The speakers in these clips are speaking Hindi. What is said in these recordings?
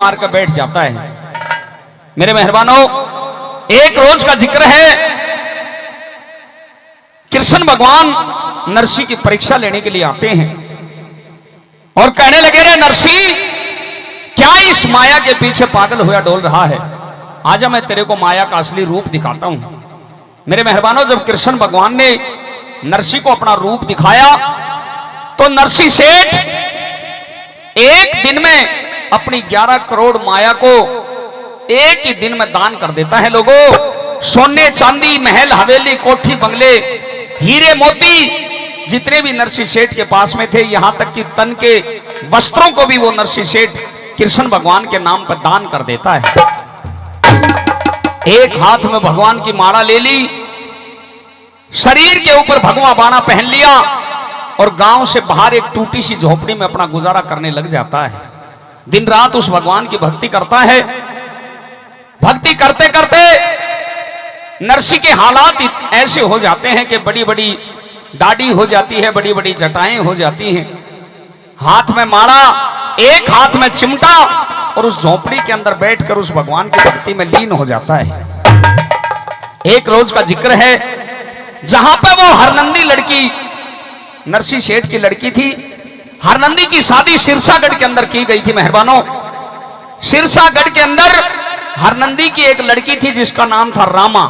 मारकर बैठ जाता है। मेरे मेहरबानों, एक रोज का जिक्र है, कृष्ण भगवान नरसी की परीक्षा लेने के लिए आते हैं और कहने लगे, रे नरसी, क्या इस माया के पीछे पागल हुआ डोल रहा है? आजा मैं तेरे को माया का असली रूप दिखाता हूं। मेरे मेहरबानों, जब कृष्ण भगवान ने नरसी को अपना रूप दिखाया तो नरसी सेठ एक दिन में अपनी 11 करोड़ माया को एक ही दिन में दान कर देता है। लोगों, सोने चांदी, महल हवेली, कोठी बंगले, हीरे मोती जितने भी नरसी सेठ के पास में थे, यहां तक कि तन के वस्त्रों को भी वो नरसी सेठ कृष्ण भगवान के नाम पर दान कर देता है। एक हाथ में भगवान की माला ले ली, शरीर के ऊपर भगवा बाना पहन लिया और गांव से बाहर एक टूटी सी झोपड़ी में अपना गुजारा करने लग जाता है। दिन रात उस भगवान की भक्ति करता है। भक्ति करते करते नरसी के हालात ऐसे हो जाते हैं कि बड़ी बड़ी दाढ़ी हो जाती है, बड़ी बड़ी जटाएं हो जाती हैं, हाथ में माला, एक हाथ में चिमटा, और उस झोपड़ी के अंदर बैठकर उस भगवान की भक्ति में लीन हो जाता है। एक रोज का जिक्र है जहां पर वो हरनंदी लड़की, नरसी सेठ की लड़की थी, हरनंदी की शादी सिरसागढ़ के अंदर की गई थी। मेहरबानों, सिरसागढ़ के अंदर हरनंदी की एक लड़की थी जिसका नाम था रामा।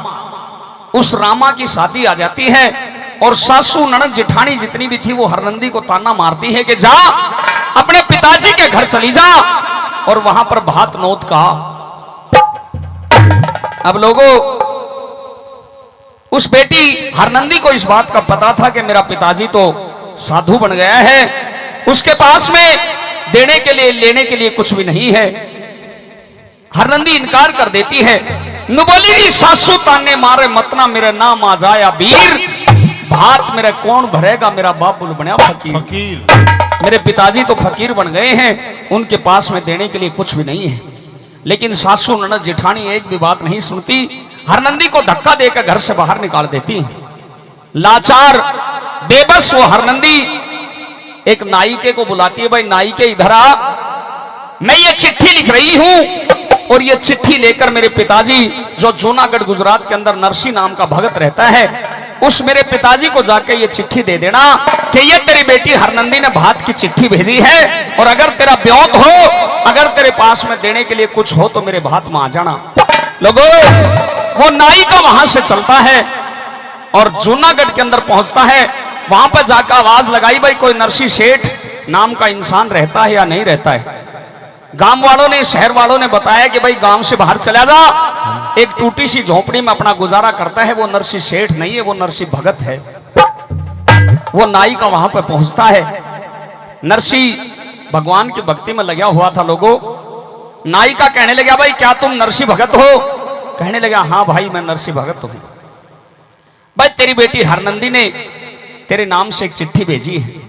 उस रामा की शादी आ जाती है और सासू ननद जेठानी जितनी भी थी वो हरनंदी को ताना मारती है कि जा अपने पिताजी के घर चली जा और वहां पर भात नोत का। अब लोगों, उस बेटी हरनंदी को इस बात का पता था कि मेरा पिताजी तो साधु बन गया है, उसके पास में देने के लिए लेने के लिए कुछ भी नहीं है। हरनंदी इनकार कर देती है। नु बोली, सासू ताने मारे मतना मेरे नाम आ जाया वीर, भात मेरा कौन भरेगा, मेरा बाप बुल बनया फकीर। मेरे पिताजी तो फकीर बन गए हैं, उनके पास में देने के लिए कुछ भी नहीं है। लेकिन सासू ननद जेठानी एक भी बात नहीं सुनती, हरनंदी को धक्का देकर घर से बाहर निकाल देती है। लाचार बेबस वो हरनंदी एक नायिके को बुलाती है, भाई नायिके इधर आ, मैं ये चिट्ठी लिख रही हूं और ये चिट्ठी लेकर मेरे पिताजी जो जूनागढ़ गुजरात के अंदर नरसी नाम का भगत रहता है, उस मेरे पिताजी को जाके ये चिट्ठी दे देना कि ये तेरी बेटी हरनंदी ने भात की चिट्ठी भेजी है और अगर तेरा ब्योत हो, अगर तेरे पास में देने के लिए कुछ हो तो मेरे भात में आ जाना। लोगों, वो नायिका वहां से चलता है और जूनागढ़ के अंदर पहुंचता है। वहां पर जाकर आवाज लगाई, भाई कोई नरसी सेठ नाम का इंसान रहता है या नहीं रहता है। गांव वालों ने, शहर वालों ने बताया कि भाई गांव से बाहर चला जा, एक टूटी सी झोपड़ी में अपना गुजारा करता है, वो नरसी सेठ नहीं है, वो नरसी भगत है। वो नायिका वहां पर पहुंचता है। नरसी भगवान की भक्ति में लगा हुआ था। लोगों, नायिका कहने लगा, भाई क्या तुम नरसी भगत हो? कहने लगा, हाँ भाई मैं नरसी भगत हूं। भाई तेरी बेटी हरनंदी ने तेरे नाम से एक चिट्ठी भेजी है।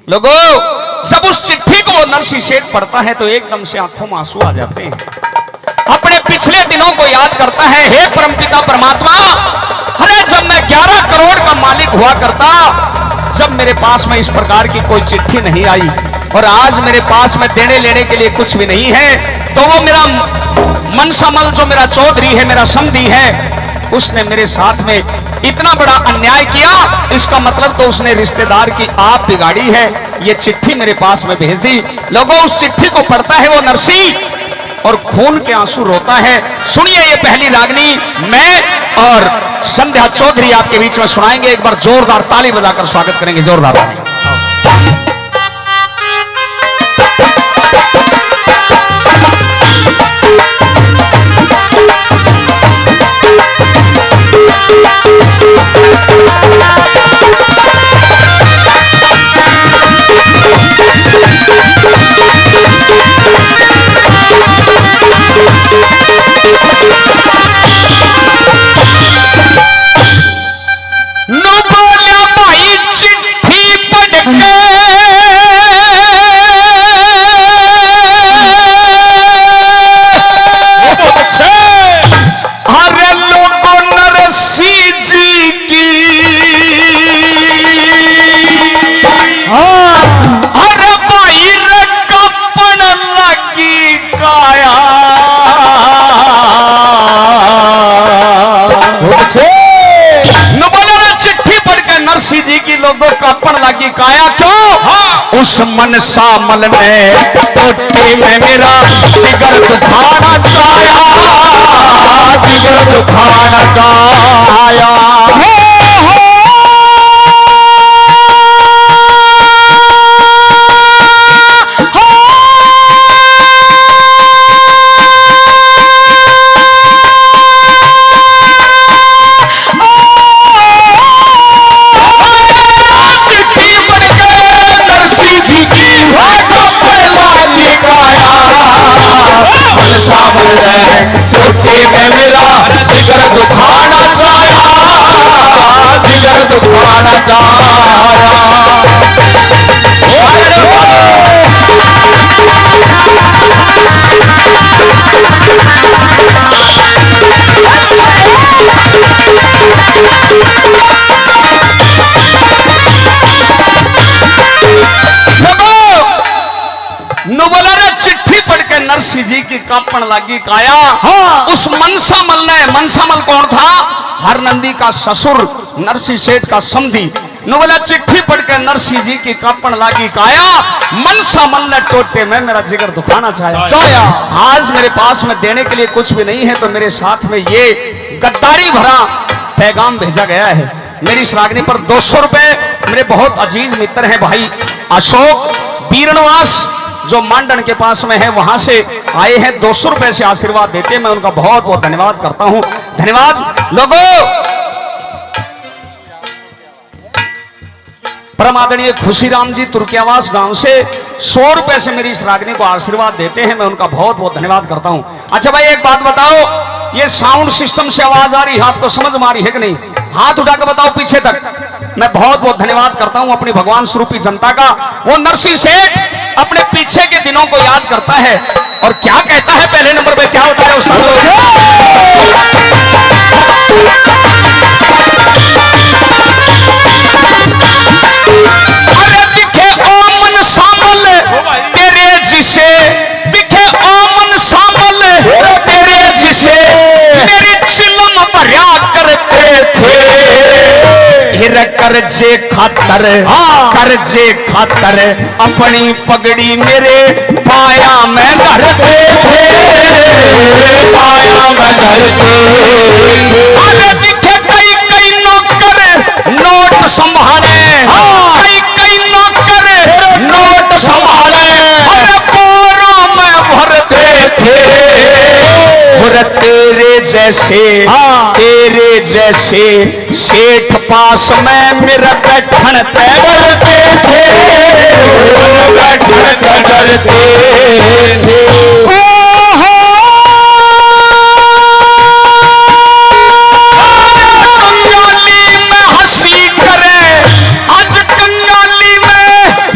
लोगों, जब उस चिट्ठी को वो नरसी सेठ पढ़ता है तो एकदम से आंखों में आंसू आ जाते हैं। अपने पिछले दिनों को याद करता है, हे परमपिता परमात्मा, अरे जब मैं 11 करोड़ का मालिक हुआ करता, जब मेरे पास में इस प्रकार की कोई चिट्ठी नहीं आई और आज मेरे पास में देने लेने के लिए कुछ भी नहीं है, तो वो मेरा मनसामल जो मेरा चौधरी है, मेरा समधी है, उसने मेरे साथ में इतना बड़ा अन्याय किया। इसका मतलब तो उसने रिश्तेदार की आप बिगाड़ी है, ये चिट्ठी मेरे पास में भेज दी। लोगों, उस चिट्ठी को पढ़ता है वो नरसी और खून के आंसू रोता है। सुनिए, ये पहली रागनी मैं और संध्या चौधरी आपके बीच में सुनाएंगे। एक बार जोरदार ताली बजाकर स्वागत करेंगे, जोरदार ताली। नो बोला भाई चिट्ठी उस मनसा मल में टोटी में मेरा जिगर दुखाना चाया, जिगर दुखाना चाया। टोटी में मेरा जिगर दुखाना चाया, जिगर दुखाना चाया। नुबला ने चिट्ठी पढ़ के नरसिंह जी की कांपण लागी काया। हाँ। उस मनसामल ने, मनसामल कौन था? हरनंदी का ससुर, नरसिंह सेठ का समधी। नुबला चिट्ठी पढ़ के नरसिंह जी की कांपण लागी काया। मनसामल ने टोटे में मेरा जिगर दुखाना चाया। आज मेरे पास में देने के लिए कुछ भी नहीं है, तो मेरे साथ में ये गद्दारी भरा पैगाम भेजा गया है। मेरी श्रागनी पर 200 रुपए मेरे बहुत अजीज मित्र हैं भाई अशोक बीरनवास जो मांडन के पास में है, वहां से आए हैं। 200 रुपए से आशीर्वाद देते हैं। मैं उनका बहुत बहुत धन्यवाद करता हूं। धन्यवाद लोगों। परम आदरणीय खुशीराम जी तुर्कियावास गांव से 100 रुपए से मेरी इस रागनी को आशीर्वाद देते हैं। मैं उनका बहुत बहुत धन्यवाद करता हूं। अच्छा भाई एक बात बताओ, ये साउंड सिस्टम से आवाज आ रही है, आपको समझ में आ रही है कि नहीं? हाथ उठा के बताओ पीछे तक। मैं बहुत बहुत धन्यवाद करता हूं अपनी भगवान स्वरूपी जनता का। वो नरसिंह सेठ अपने पीछे के दिनों को याद करता है और क्या कहता है पहले नंबर पे, क्या होता है उसका? अरे दिखे ओ मन सामल तेरे जिसे, दिखे ओ मन सामल तेरे जिसे मेरे चिलम भर्या करते थे। करजे खातर, करजे खातर अपनी पगड़ी मेरे पाया में धरते थे, पाया में धरते। अरे दिखे कई कई नौकर नोट संभाले, कई कई नौकर नोट संभाले, अरे बोरों में भरते थे। तेरे जैसे, तेरे जैसे सेठ पास में मेरा बैठन तय डरते थे, बैठन तय डरते थे। कंगाली में हंसी करे, आज कंगाली में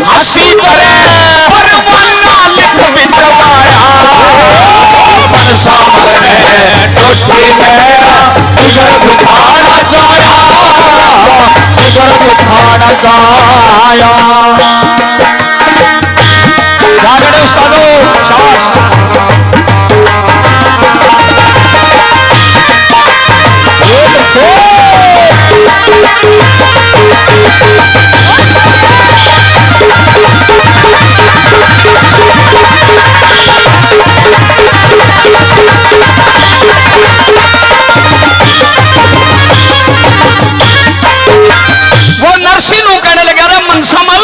हंसी करे, परवाना लिख बिजवाया। मनसामल है टोटी मेरा जिगर दुखाना चाया, जिगर दुखाना चाया। वो नरसिंह कहने लगे, अरे मनसामल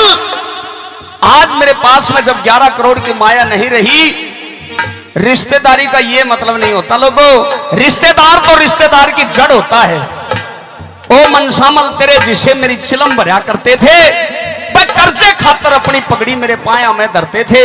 आज मेरे पास में जब 11 करोड़ की माया नहीं रही, रिश्तेदारी का ये मतलब नहीं होता लोगों। रिश्तेदार तो रिश्तेदार की जड़ होता है। ओ मनसामल तेरे जिसे मेरी चिलम भरा करते थे, कर्जे खातर अपनी पगड़ी मेरे पाया में धरते थे।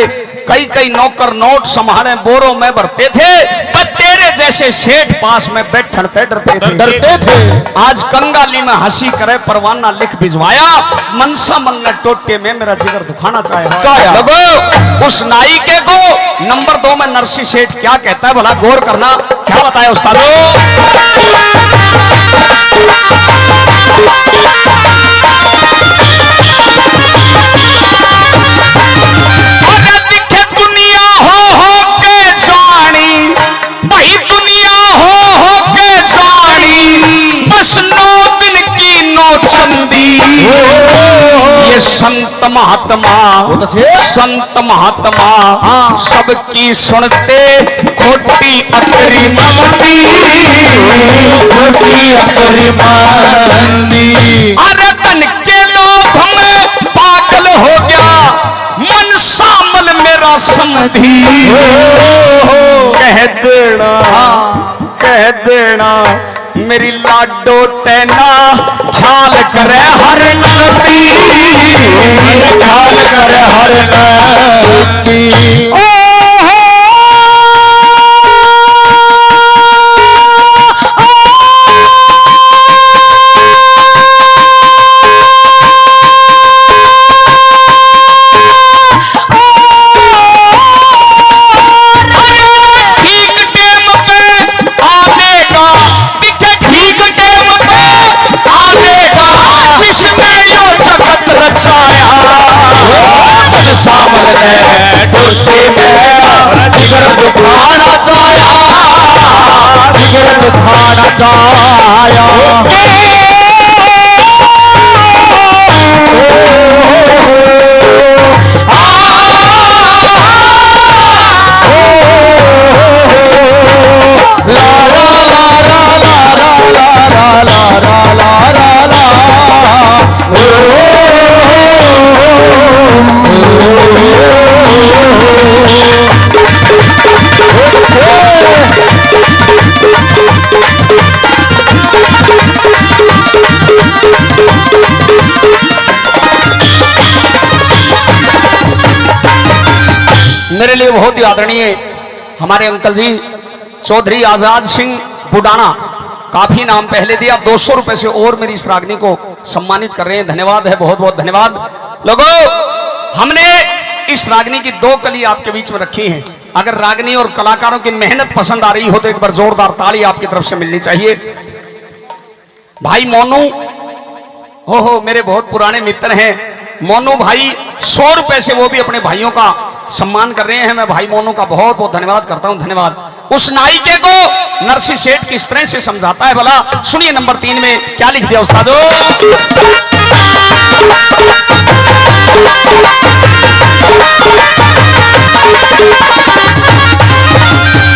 कई कई नौकर नोट संभाले बोरों में भरते थे, पर तेरे जैसे सेठ पास में बैठन पे डरते थे। आज कंगाली में हंसी करे परवाना लिख भिजवाया। मनसामल ने टोटे में मेरा जिगर दुखाना चाहा। लोगों उस नायिके को नंबर 2 में नरसिंह सेठ क्या कहता है भला गौर करना। क्या बताया उस्तादों? ये संत महात्मा संत महात्मा सबकी सुनते खोटी अकरी ममती खोटी अकरी ममती। अरे तन के लोभ में पागल हो गया मन शामल मेरा समधी। कह देना मेरी लाडो तैना ख्याल करे हर नबी ख्याल करे हर नबी। सामल में डूबती में जिगर दुखाना चाया जिगर दुखाना चाया। मेरे लिए बहुत ही आदरणीय हमारे अंकल जी चौधरी आजाद सिंह बुडाना, काफी नाम पहले दिया, 200 रुपए से और मेरी इस रागनी को सम्मानित कर रहे हैं। धन्यवाद है, बहुत बहुत धन्यवाद। लोगों, हमने इस रागनी की 2 कली आपके बीच में रखी हैं। अगर रागनी और कलाकारों की मेहनत पसंद आ रही हो तो एक बार जोरदार ताली आपकी तरफ से मिलनी चाहिए। भाई मोनू, हो मेरे बहुत पुराने मित्र हैं मोनू भाई, 100 रुपए से वो भी अपने भाइयों का सम्मान कर रहे हैं। मैं भाई मोनू का बहुत बहुत धन्यवाद करता हूं। धन्यवाद। उस नायिके को नरसी सेठ किस तरह से समझाता है भला, सुनिए नंबर 3 में क्या लिख दिया उस्तादो।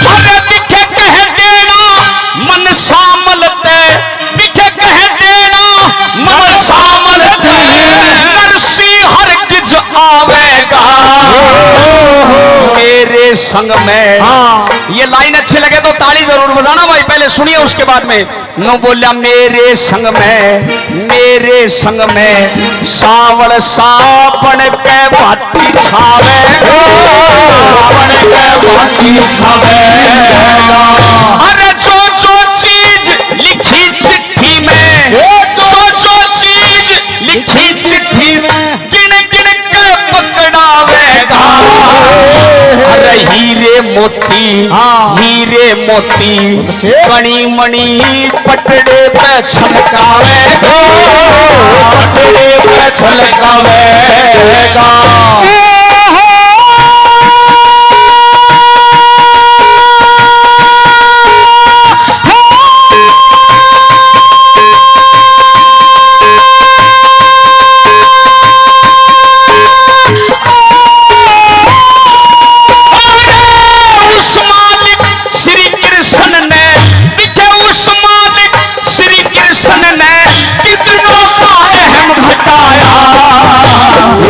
अरे दिखे कह देना मन शामल ते, दिखे कह देना मन शामल ते, नरसी हर किज आवेगा मेरे संग में। ये लाइन अच्छी लगे तो ताली जरूर बजाना भाई, पहले सुनिए उसके बाद में। नो बोला मेरे संग में सावल सापन के भाती छावे, सापन के भाती छावेगा। अरे जो चीज लिखी चिट्ठी में, जो चीज लिखी चिट्ठी में गिन गिन के पकड़ावेगा। अरे हीरे मोती मणि मणि पटड़े पे छलकावेगा, पटड़े पे छलकावेगा।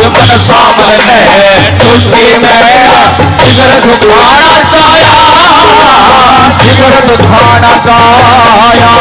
मन सामल में टूटी में जिगर दुखाना चाया, जिगर दुखाना चाया।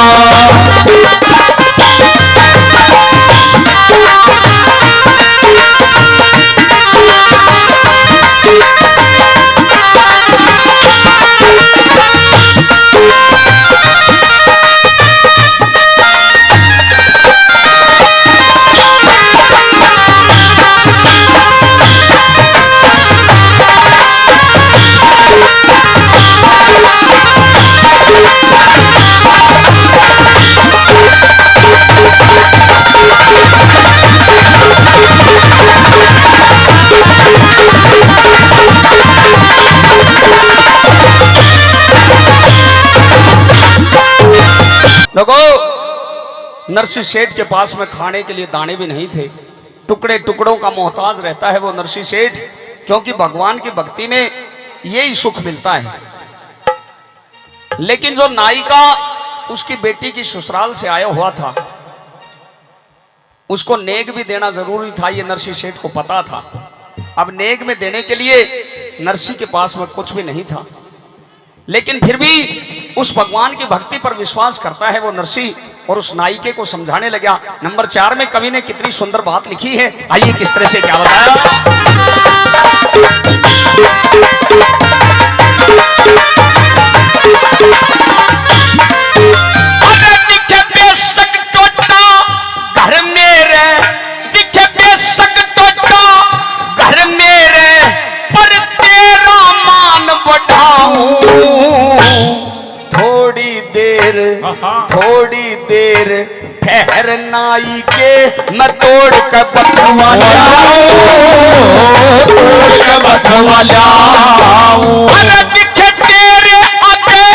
लोगों, नरसी सेठ के पास में खाने के लिए दाने भी नहीं थे। टुकड़े टुकड़ों का मोहताज रहता है वो नरसी सेठ, क्योंकि भगवान की भक्ति में यही सुख मिलता है। लेकिन जो नायिका उसकी बेटी की ससुराल से आया हुआ था, उसको नेग भी देना जरूरी था, ये नरसी सेठ को पता था। अब नेग में देने के लिए नरसी के पास में कुछ भी नहीं था, लेकिन फिर भी उस भगवान की भक्ति पर विश्वास करता है वो नरसी, और उस नायिके को समझाने लगा। नंबर 4 में कवि ने कितनी सुंदर बात लिखी है, आइए किस तरह से क्या बताया। घर मेरे दिखे बेशक टोटा, घर मेरे पर तेरा मान बढ़ाऊं। थोड़ी देर ठहर नाई के मैं तोड़ कर बथवा लाऊं। अरे दिखे तेरे आगे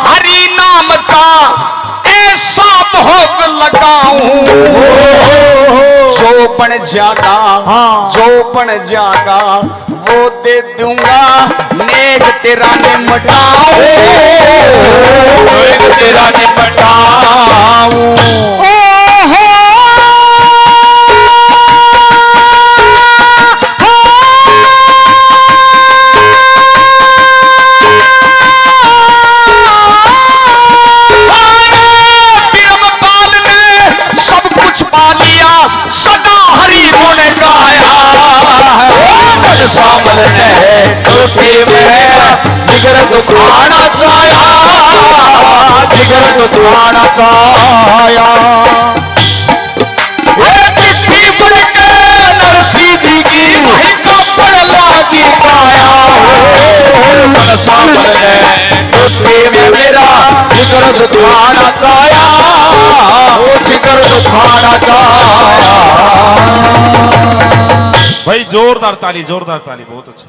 हरि नाम का ऐसा भोग लगाऊं। जो बन जागा वो दे दूंगा, नेग तेरा निपटाऊं। नेग तेरा निपटाऊं। सामल है टूटी में जिगर दुखाना चाया, जिगर दुखाना चाया। चिट्ठी बन के नरसी जी की कपड़ लागी पाया। सामल है टूटी में मेरा जिगर दुखाना चाया, जिगर दुखाना चाया। भाई जोरदार ताली, जोरदार ताली, बहुत अच्छा।